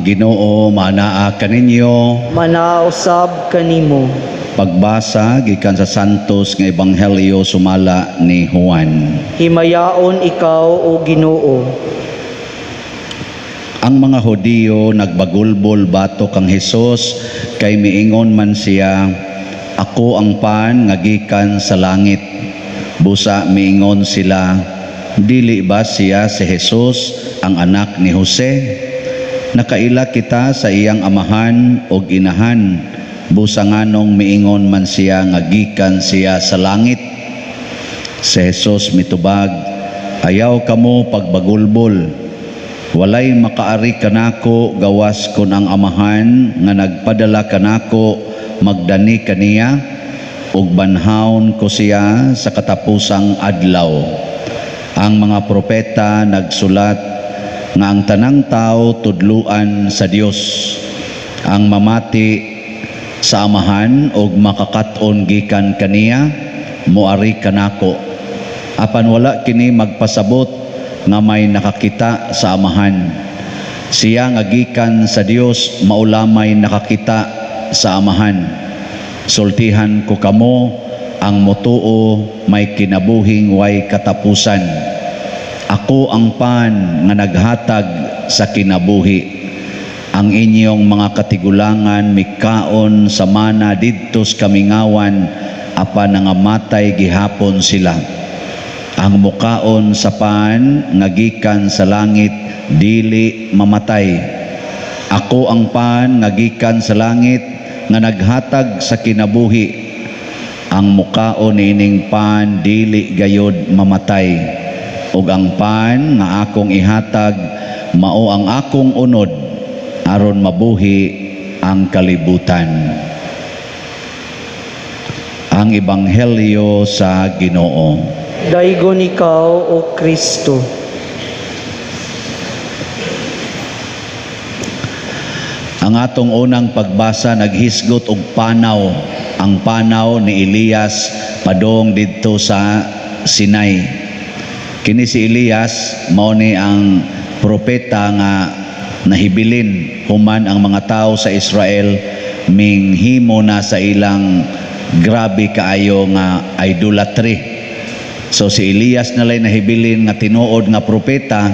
Ang Ginoo manaa kaninyo. Manausab kanimo. Pagbasa gikan sa Santos nga Ebanghelyo sumala ni Juan. Himayaon ikaw o Ginoo. Ang mga Hudiyo nagbagulbol bato kang Hesus kay miingon man siya, ako ang pan nga gikan sa langit. Busa miingon sila, dili ba siya si Hesus ang anak ni Jose? Nakaila kita sa iyang amahan o inahan. Busa nganong miingon man siya nga gikan siya sa langit. Si Hesus mitubag, ayaw kamo pagbagulbol. Walay makaari kanako gawas kon ang amahan nga nagpadala kanako magdani kaniya ug banhawon ko siya sa katapusang adlaw. Ang mga propeta nagsulat nga ang tanang tao tudluan sa Dios. Ang mamati sa amahan ug makakaton gikan kaniya moari kanako. Apan wala kini magpasabot nga may nakakita sa amahan. Siya nga gikan sa Dios maulamay nakakita sa amahan. Sultihan ko kamo ang motuo may kinabuhing way katapusan. Ako ang pan nga naghatag sa kinabuhi. Ang inyong mga katigulangan mikaon sa mana didtos kamingawan apan nangamatay gihapon sila. Ang mukaon sa pan nga gikan sa langit dili mamatay. Ako ang pan nga gikan sa langit nga naghatag sa kinabuhi. Ang mukaon ining pan dili gayod mamatay. Ug ang pan nga akong ihatag mao ang akong unod aron mabuhi ang kalibutan. Ang Ebanghelyo sa Ginoo. Daygon ikaw o Kristo. Ang atong unang pagbasa naghisgot og panaw. Ang panaw ni Elias padong didto sa Sinai. Kini si Elias mao ni ang propeta nga nahibilin human ang mga tao sa Israel minghimo na sa ilang grabe kaayo nga idolatry. So si Elias nalay nahibilin nga tinuod nga propeta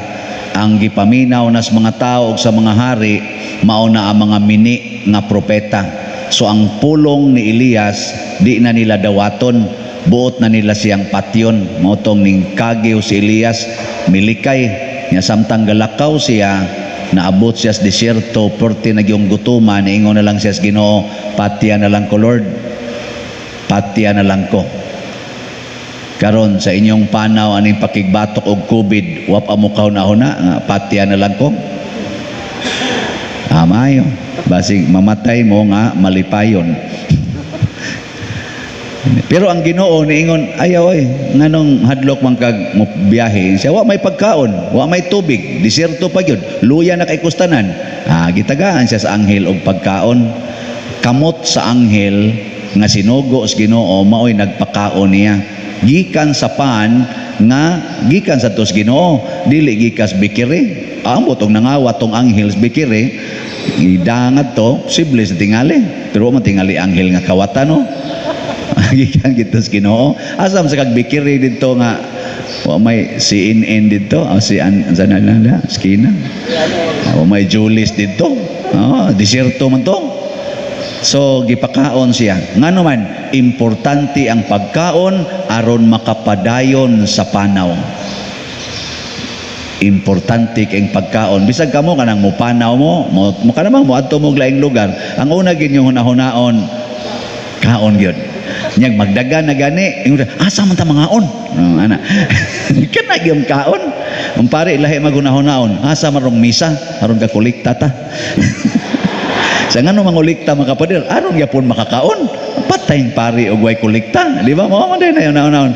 ang gipaminaw nas mga tao ug sa mga hari mao na ang mga mini nga propeta. So ang pulong ni Elias di na nila dawaton, buot na nila siyang patyon. Motong ning kagiw si Elias milikay nya samtang galakaw siya naabot siya sa desierto porti nagyong gutuman ingon na lang siya sa Ginoo, patya na lang ko Lord, patya na lang ko. Karon sa inyong panaw aning pakigbatok og COVID wa pa mo kahuna nga patya na lang ko. Amayo basig mamatay mo nga malipayon. Pero ang Ginoo niingon, ayaw nganong hadlok man kag mo biyahe siya, wa may pagkaon, wa may tubig, desierto pa gyud, luya na kay kustanan. Gitagaan siya sa anghel og pagkaon. Kamot sa anghel nga sinugo sa Ginoo maoy nagpakaon niya. Gikan sa pan nga gikan sa tos Ginoo, dili gikas bikiri. Ambot og nangawat tong anghel sa bikiri, idangat to, posible sa tingali. Pero man tingali anghel nga kawatan no. Gikan kita sa Ginoo. Asam sa kagbikiri dito nga wa may CNN dito, si Anzanala, skina. Wa may Julis dito. Desierto man to. So gipakaon siya. Ngano man importante ang pagkaon aron makapadayon sa panaw. Importante kay pagkaon. Bisag kamo kanang mupanaw mo kanang mo adto mo laing lugar. Ang una gid yung hunahunaon kaon gyud. Nyag magdagan na gani, asa man ta mangaon? Ana. Kana gyud kaon. Ang pare lahi magunahon-naon, asa marong misa aron ka kolekta ta. Sa ngano mangulikta mga kapader, aron gyapon makakaon. Patay pare og way kolekta, di ba? Mao man din na naon.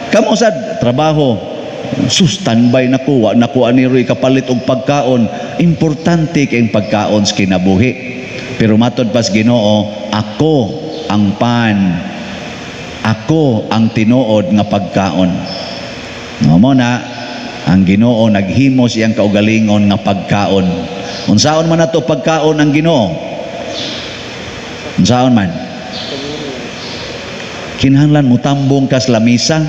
Kamo sad trabaho, standby nakuha ani roy kapalit og pagkaon. Importante kay pagkaon sa kinabuhi. Pero matod pas Ginoo, ako ang pan, ako ang tinuod nga pagkaon. Mo na ang Ginoo naghimo siyang kaugalingon nga pagkaon. Unsaon man nato pagkaon ang Ginoo? Unsaon man? Kinahanglan mo tambong kas lamisa.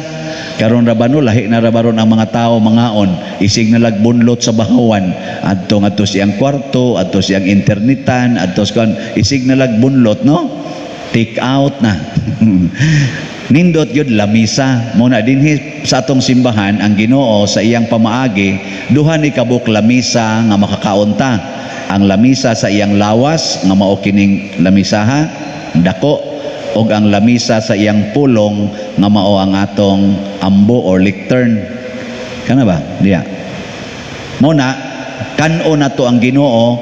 Karon rabano lahi na rabaron ang mga tao mangaon, isig na lagbunlot sa bahawan, adto ngadto siyang kwarto, adto siyang internetan, adto kan isig na lagbunlot, no? Take out na. Nindot yun lamisa. Muna dinhi sa atong simbahan ang Ginoo sa iyang pamaagi, duha ni kabuk lamisa nga makakaunta. Ang lamisa sa iyang lawas nga mao kining lamisaha, dako, og ang lamisa sa iyang pulong nga mao ang atong ambo or lectern. Kana ba? Diya. Muna kan-o nato ang Ginoo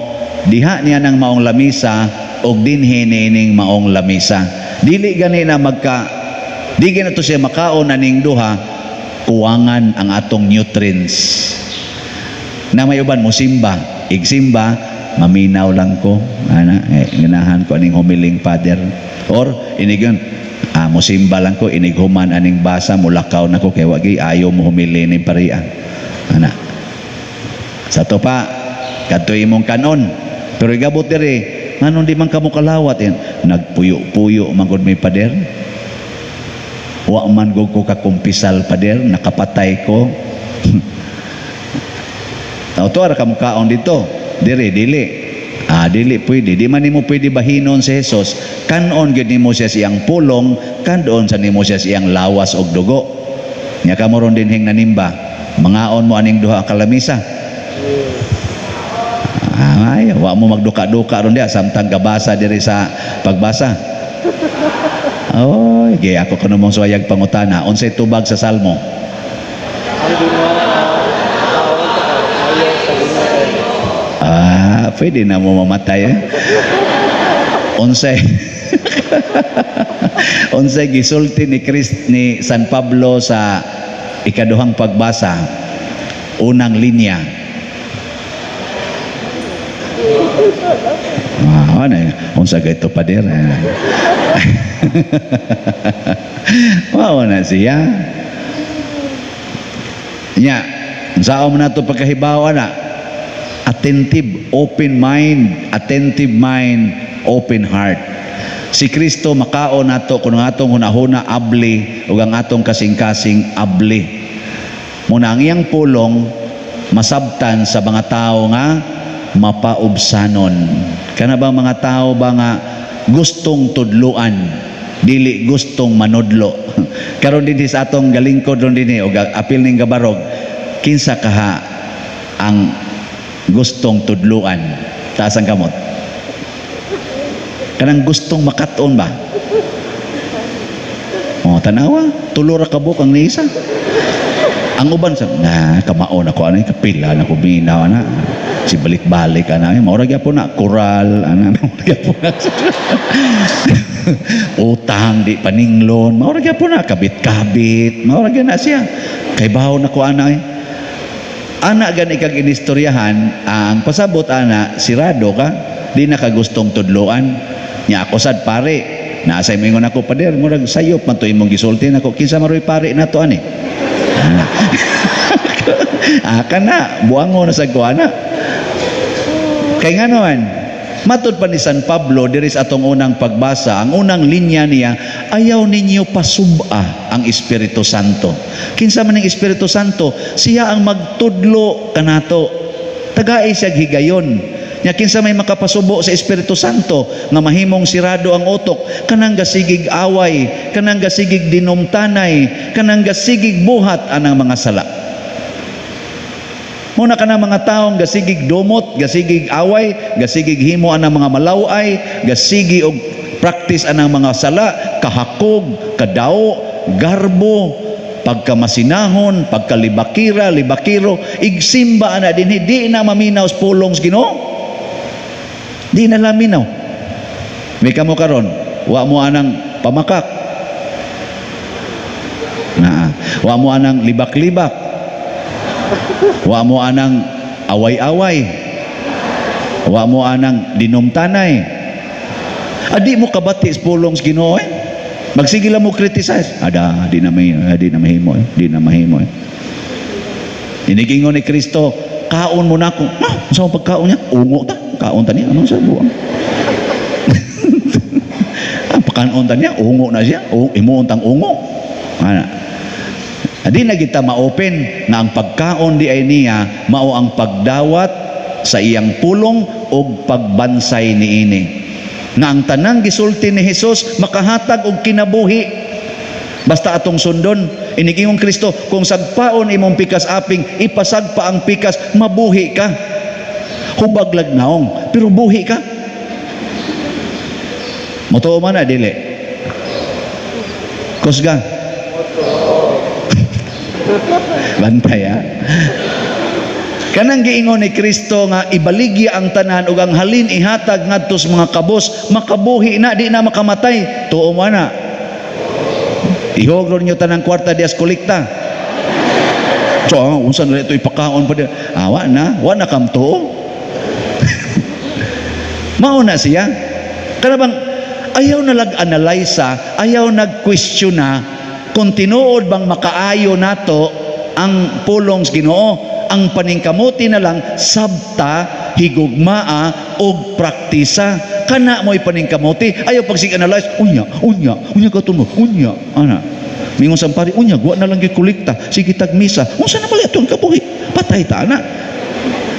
diha niya nang maong lamisa og dinhi nining maong lamisa. Dili gani na di gani to siya makaon aning duha, kuwangan ang atong nutrients. Na may uban mo simba, igsimba, maminaw lang ko, ganahan ko aning humiling father. Or inigon, musimba lang ko, inighuman aning basa, mulakaw na ko, kaya wagi ayaw mo humili ni pariya. Sa to pa, kadto imong kanon. Pero igabot diri, nganon di man kamo kalawat yan. Nagpuyo-puyo mangod may pader. Wa man gud ko kakumpisal pader, nakapatay ko. Tao to ara kamo kaon dito. Dili. Dili pwede. Di man nimo pwede bahinon si Jesus. Kanon gyud nimo siya siyang pulong, kanon sa nimo siya siyang lawas og dugo. Nya kamo ron dinhing nanimba. Mangaon mo aning duha ka lamisa. Ay, wa mo magduka-duka ron dia samtang gabasa diri sa pagbasa. Oy, gay ako kuno mong suwayag pangutana. Unsay tubag sa Salmo? Ang Ginoo ayaw sa Ginoo. Pwede na mo mamatay Unsay unsay gisulti ni San Pablo sa ikaduhang pagbasa, unang linya. Unsa gayto pader? Wow na siya. Nya, unsa man nato pagkahibawa na? Attentive, open mind, open heart. Si Kristo makaon nato kun ang atong hunahuna abli ug ang atong kasing-kasing abli. Muna ang iyang pulong masabtan sa mga tao nga mapaubsanon. Kana ba mga tao ba nga gustong tudluan, dili gustong manudlo. Karon dinhi sa atong galingkod ron dinhi og apil ning gabarog, kinsa kaha ang gustong tudluan? Taas ang kamot. Kanang gustong makaton ba? Tanawa, tulo ra kabuk ang niisa. Ang uban sa kamao na ko anay kapila na ko binaw na. Si balik-balik ana, maura gyapon na koral ana, maura gyapon na. Utang di paninglon, maura gyapon na kabit-kabit, maura gyud na siya. Kay bahaw na ko ana. Ana gani kag inistoryahan ang pasabot ana sirado ka, di na ka gustong tudloan. Nya ako sad pare, naasay mingon ako pader, murag sayop man to imong gisulti nako, kinsa maroy pare nato ani. Kana buango na sa kuana. Kay nganoan, matud pa ni San Pablo diri sa atong unang pagbasa, ang unang linya niya, ayaw ninyo pasubha ang Espiritu Santo. Kinsa man ang Espiritu Santo, siya ang magtudlo kanato. Tagaay siya higayon. Nya kinsa may makapasubo sa Espiritu Santo nga mahimong sirado ang utok, kanang gasigig away, kanang gasigig dinumtanay, kanang gasigig buhat anang mga sala. Muna ka na mga taong gasigig dumot, gasigig away, gasigig himo anang mga malaway, gasigi og practice anang mga sala, kahakog, kadao, garbo, pagkamasinahon, pagkalibakira, libakiro, igsimba ana dinhi, di na maminaw sa pulong sa Ginoo. Di na laminaw. May kamo karon, wa mo anang pamakak. Wa mo anang libak-libak. Wa mo anang away-away. Wa mo anang dinumtanay. Adi mo kabati sa pulong sa Ginoo Magsige lang mo criticize. Di na mahimo. Inigingon ni Kristo, kaon mo na ako. Saan ang pagkaon niya? Ungo ta. Kaon ta niya. Anong sa buwan? Pagkaon ta niya, ungo na siya. Imuon tang ungo. Di na kita ma-open na ang pagkaon di ay niya mao ang pagdawat sa iyang pulong o pagbansay niini. Nga ang tanang gisulti ni Jesus makahatag og kinabuhi. Basta atong sundon, inigingong Kristo, kung sagpaon imong pikas aping, ipasagpa ang pikas, mabuhi ka. Hubag lagnaong, pero buhi ka. Motoo man na, dili. Kusga. Bantay, ha? Kanang giingon ni Kristo nga ibaligya ang tanan ug ang halin ihatag ngadto sa mga kabos, makabuhi na, di na makamatay. Tuo mo na. Ihogron nyo tanang kwarta dias kolekta. So, unsan na ito ipakaon pa din. Wa na kam tuo. Mauna siya. Kanabang ayaw na lag-analysa, ayaw nag-question na kung tinuod bang makaayo nato ang pulong sa Ginoo. Ang paningkamuti na lang sabta, higugmaa og praktisa. Kana mo'y paningkamuti. Ayaw pag sig-analyze, unya katuno, unya. Ana. Mingon sa pari, unya, guwa na lang gikolekta. Sige tagmisa. Unsa na pala itong kabuhi? Patay ta na.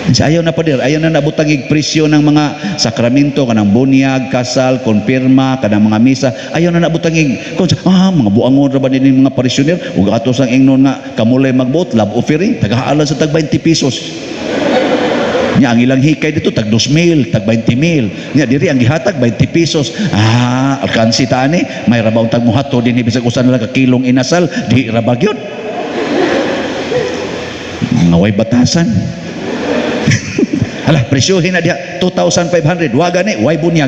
Ayaw na padir, ayaw na nabutangig presyo ng mga sakramento, kanang bunyag, kasal, konfirma, kanang mga misa. Ayaw na nabutangig, mga buangon ra ba din mga parisyoner, ug atos ang ingnon nga kamulay magbuot, love offering, tagahaalan sa tag 20 pesos. Nya ang ilang hikay dito tag 2,000, tag 20,000. Nya diri ang gihatag 20 pesos. Alkansi ta ani, may rabaw tag muhato dinhi bisag usa na lang ka kilong inasal, di ra ba gyud. Naway batasan. Hala, presyohin na diha 2,500. Waga ni, way bunyag.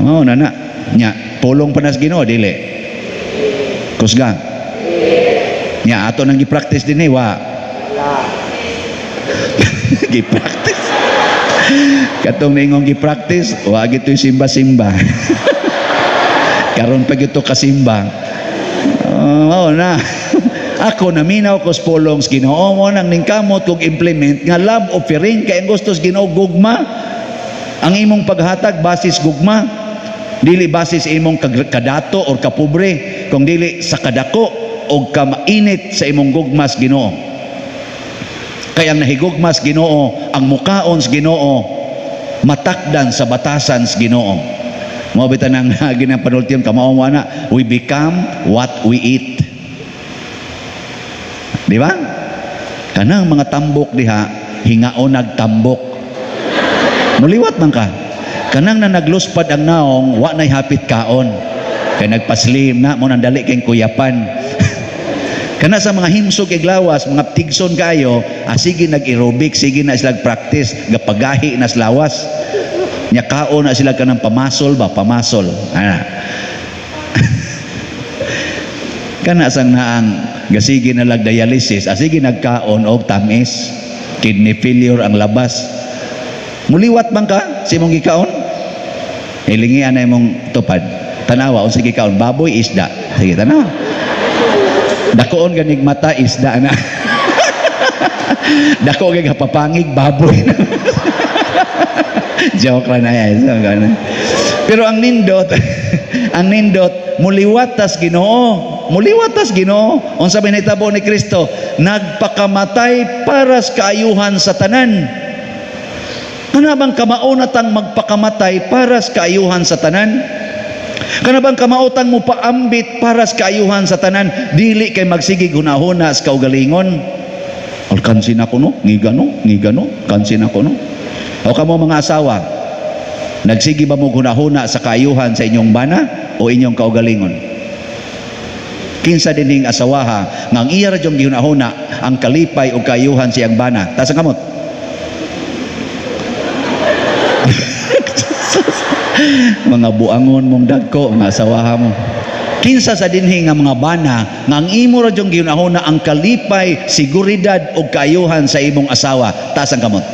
Oo, nana. Nya, pulong panas Ginoo dili. Kusga. Nya, ato nang gi-practice din wa. Gi-practice. Katong ningong gi-practice, wa gito'y simba-simba. Karon pa gito kasimba. Oo na. Ako naminaw ko sa pulong sa Ginoo mo nang ningkamot kog implement nga love offering kay ang gusto sa Ginoo gugma. Ang imong paghatag basis gugma, dili basis imong kadato or kapobre, kung dili sa kadako o kamainit sa imong gugma sa Ginoo. Kay ang nahigugma sa Ginoo, ang mukaon sa Ginoo, matakdan sa batasan sa Ginoo. Mo bitan ang ginang panultiyon kamao na, we become what we eat. Di ba? Kanang mga tambok diha, hingao nagtambok. Muliwat man ka. Kanang na nagluspad ang naong, wa na'y hapit kaon. Kaya nagpaslim na, mo nang dali kayong kuyapan. Kana sa mga himsog iglawas, mga tigson kayo, sige nag-aerobic, sige na sila practice, gapagahi na slawas. Nya kaon na sila kanang pamasol ba? Pamasol. Kana sang naang gasigi na lag dialysis, sige nagkaon og tamis, kidney failure ang labas. Muliwat man ka sa imong gikaon? Ilingian na imong tupad. Tanawa unsa gikaon? Baboy, isda. Sige tanawa. Dakoon ganig mata, isda na. Dako kay kapapangig, baboy na. Joke lang na yan. Pero ang nindot, muliwat tas Ginoo. Muliwat tas Ginoo. Unsa may nahitabo ni Kristo? Nagpakamatay para sa kaayuhan sa tanan. Kana bang kamaunatang magpakamatay para sa kaayuhan sa tanan? Kana bang kamautang mo paambit para sa kaayuhan sa tanan? Dili kay magsigi gunahuna sa kaugalingon. Alkansin ako no, ngigano, kansin ako no. O kamo mga asawa, nagsigi ba mo gunahuna sa kaayuhan sa inyong bana o inyong kaugalingon? Kinsa dining asawaha nga ang iya ra jong ginahuna ang kalipay o kaayuhan siyang bana. Tasa kamot. Mga buangon mong dagko, mga asawaha mo. Kinsa sa dinhi nga mga bana nga ang imo ra jong ginahuna ang kalipay, seguridad o kaayuhan sa imong asawa. Tasa kamot.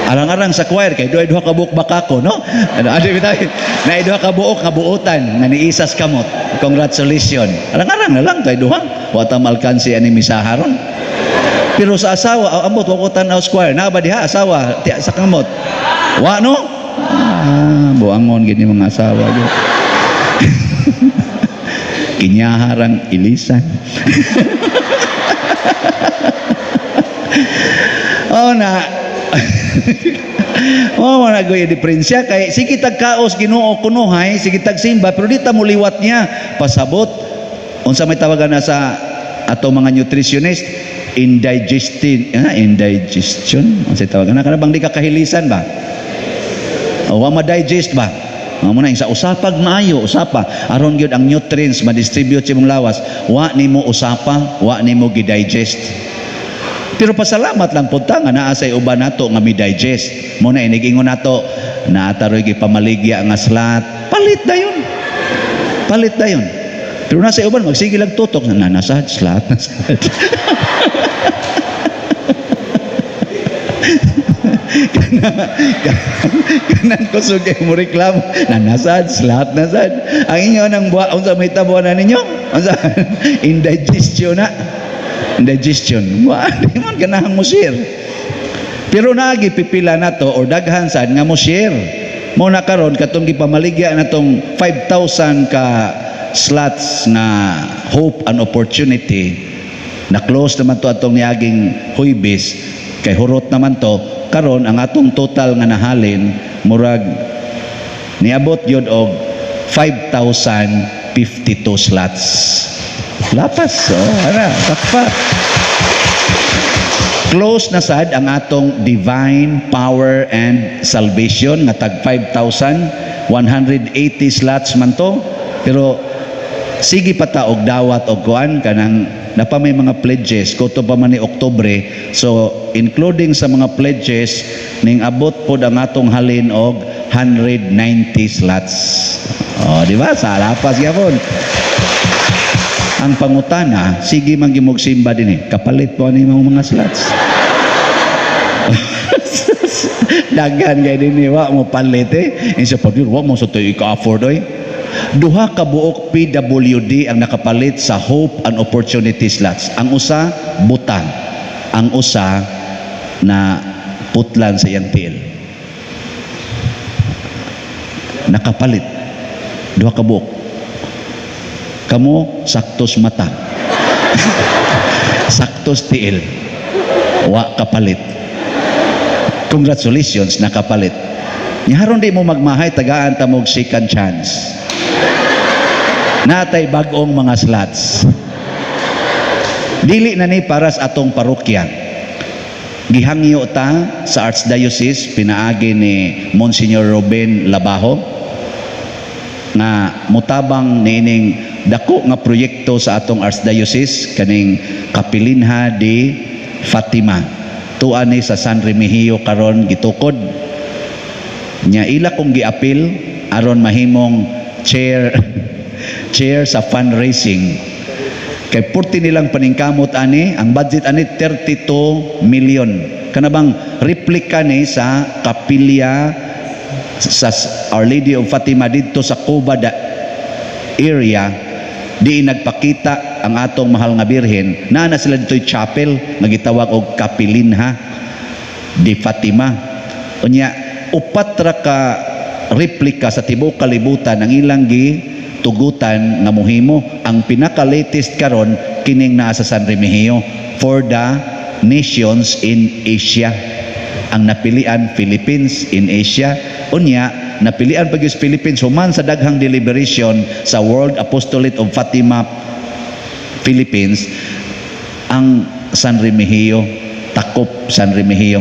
Arang-arang sa choir kay duha ka buk bakako no. Ano adi bitay. Na iduha ka buok nga buotan nga niisas kamot. Congratulations. Arang-arang na lang kay duha. Wa ta malkansi ani misaharon. Pero sa asawa, ambot wa ko tanaw square. Na ba diha asawa ti sa kamot? Wa no? Buangon gini mga asawa gyud. Kinyaharang ilisan. Oh na. Oh, wala ko yung diferensya kay sige tagkaos Ginoo kunuhay, sige tagsimba pero di ta mo liwat niya pasabot. Unsa may tawagan na sa ato mga nutritionist, indigestion. Unsa tawagan na kanang di ka kahilisan ba? O wa ma-digest ba? Mo na sa usapag maayo, usapa aron gyud ang nutrients ma-distribute sa imong lawas, wa nimo usapa, wa nimo gi-digest. Pero pasalamat lang punta nga naa say uban nato nga mi-digest. Mo na inigingon nato naataroy gi pamaligya nga slat. Palit dayon. Palit dayon. Pero na say uban magsige lang tutok na nasad slat. Kanan ko sugay mo reklamo na nasad slat nasad. Ang inyo nang buha unsa may tabuan na ninyo? Unsa indigestion na. Indigestion. Wa di man ganahang mo share. Pero naagi pipila nato or daghan sad nga mo share. Mo na karon katong gipamaligya natong 5,000 ka slots na hope and opportunity na close naman to atong niaging Huwebes kay hurot naman to karon ang atong total nga nahalin murag niabot yun og 5,052 slots. Lapas, takpa. Close na sad ang atong divine power and salvation nga tag 5,180 slots man to. Pero sige pa ta og dawat og kuan kanang napa may mga pledges kuto pa man ni Oktubre. So including sa mga pledges ning abot pod ang atong halin og 190 slots. Oh, di ba? Sa lapas gyapon. Ang pangutana, sige man gimog simba din kapalit po ani mga slots. Dagan kay dinhi wa mo palit insa pag wa mo sa toy ka-afford Duha ka buok PWD ang nakapalit sa Hope and Opportunity slots. Ang usa butang, ang usa na putlan sa iyang tiil. Nakapalit. Duha ka buok. Kamo saktos mata. Saktos tiil. Wa kapalit. Congratulations, nakapalit. Haron di mo magmahay, tagaan ta mog second chance. Natay bag-ong mga slots. Dili na ni para sa atong parokya. Gihangyo ta sa Archdiocese, pinaagi ni Monsignor Ruben Labajo na mutabang niining dako nga proyekto sa atong Archdiocese kaning Kapilinha de Fatima. Tuan ni sa San Remigio karon gitukod. Nya ila kong giapil aron mahimong chair sa fundraising. Kay 40 nilang paningkamot ani, ang budget ani 32 million. Kanabang replika ni sa kapilya sa Our Lady of Fatima dito sa Cubada area, di nagpakita ang atong mahal nga birhen. Na sila dito'y chapel nga gitawag og Kapilinha de Fatima. Unya upat ra ka replika sa tibuok kalibutan ang ilang tugutan nga mohimo. Ang pinaka-latest karon kining naa sa San Remigio for the nations in Asia. Ang napilian Philippines in Asia. Unya napilian pag yung Philippines human sa daghang deliberation sa World Apostolate of Fatima Philippines. Ang San Remigio, takop San Remigio,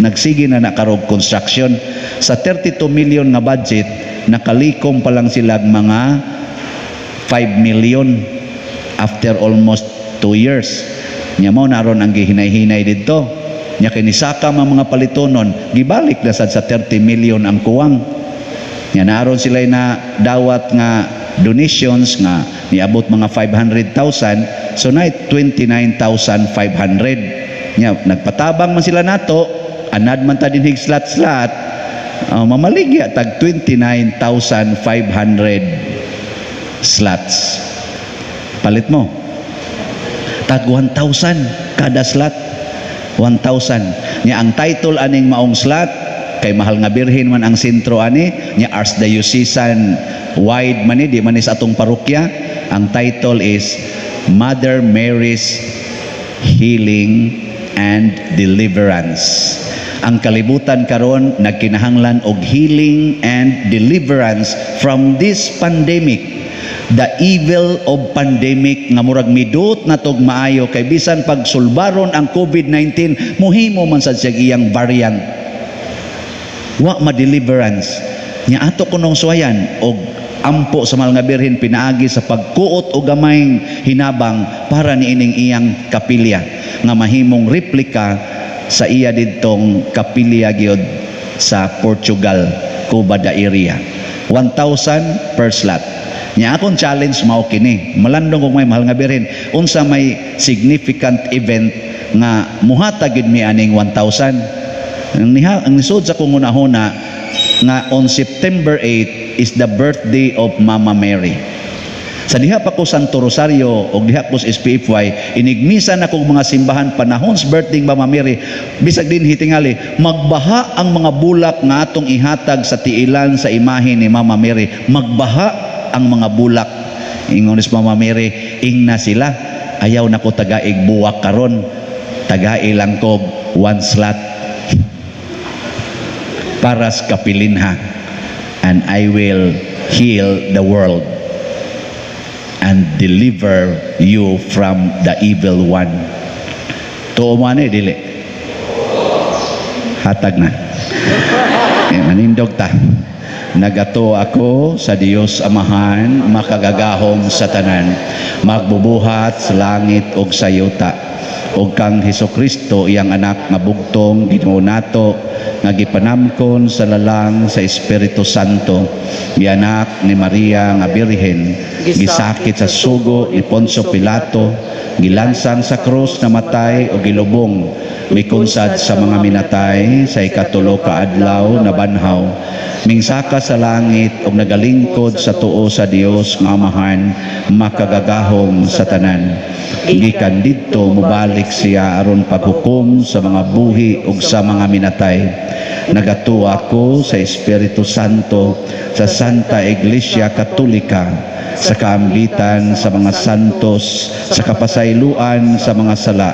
nagsige na nakarog construction sa 32 million na budget. Nakalikom pa lang sila mga 5 million after almost 2 years. Nya mo naron ang gihinay-hinay didto. Nya kinisaka mga palitonon, gibalik na sad sa 30 million ang kuwang. Nya naron sila na dawat nga donations nga niabot mga 500,000, so na 29,500. Nya nagpatabang man sila nato, anad man ta dinhig slat-slat. mamaligya tag 29,500 slots. Palit mo. Tag 1,000 kada slot. 1,000. Nya ang title aning maong slot kay mahal nga birhen man ang sentro ani nya Archdiocesan wide man di man sa atong parokya. Ang title is Mother Mary's Healing and Deliverance. Ang kalibutan karon nagkinahanglan og healing and deliverance from this pandemic. The evil of pandemic nga murag midot na tog maayo kay bisan pag sulbaron ang COVID-19 muhimo man sad siya iyang variant. Wa ma-deliverance. Nya ato kunong suwayan og ampo sa mahal nga birhen pinaagi sa pagkuot o gamayng hinabang para niining iyang kapilya nga mahimong replika sa iya didtong kapilya gyud sa Portugal, Cuba da area. 1,000 per slot. Nya akong challenge mao kini. Malandong kung may mahal nga birhen, unsa may significant event nga muhatag gid mi aning 1,000. Ang nisod sa kong una-una nga on September 8 is the birthday of Mama Mary. Sa diha pa ko Santo Rosario o diha ko sa SPFY, inigmisan akong mga simbahan panahon's birthday Mama Mary, bisag din hitingali, magbaha ang mga bulak nga atong ihatag sa tiilan sa imahe ni Mama Mary. Magbaha ang mga bulak. Ingon ni Mama Mary, ingna sila. Ayaw na ko tagaig buwak karon. Tagai lang ko one slot para sa kapilinha. And I will heal the world and deliver you from the evil one. Tuo mo ani dili. Hatag na. Manindog ta. Nagato ako sa Dios Amahan, makagagahom sa tanan, magbubuhat sa langit ug sa yuta. Ug kang Hesukristo iyang anak nga bugtong Ginoo nato nga gipanamkon sa lalang sa Espiritu Santo, gianak ni Maria nga Birhen, gisakit sa sugo ni Poncio Pilato, gilansang sa krus na matay o gilubong, mikunsad sa mga minatay sa ikatulo ka adlaw na banhaw, mingsaka sa langit o nagalingkod sa tuo sa Dios nga Amahan, makagagahom sa tanan. Gikan didto mubalik siya aron paghukom sa mga buhi ug sa mga minatay. Nagatuwa ko sa Espiritu Santo, sa Santa Iglesia Katolika, sa kaambitan sa mga santos, sa kapasayloan sa mga sala,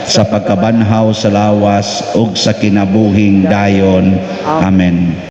sa pagkabanhaw sa lawas ug sa kinabuhing dayon. Amen.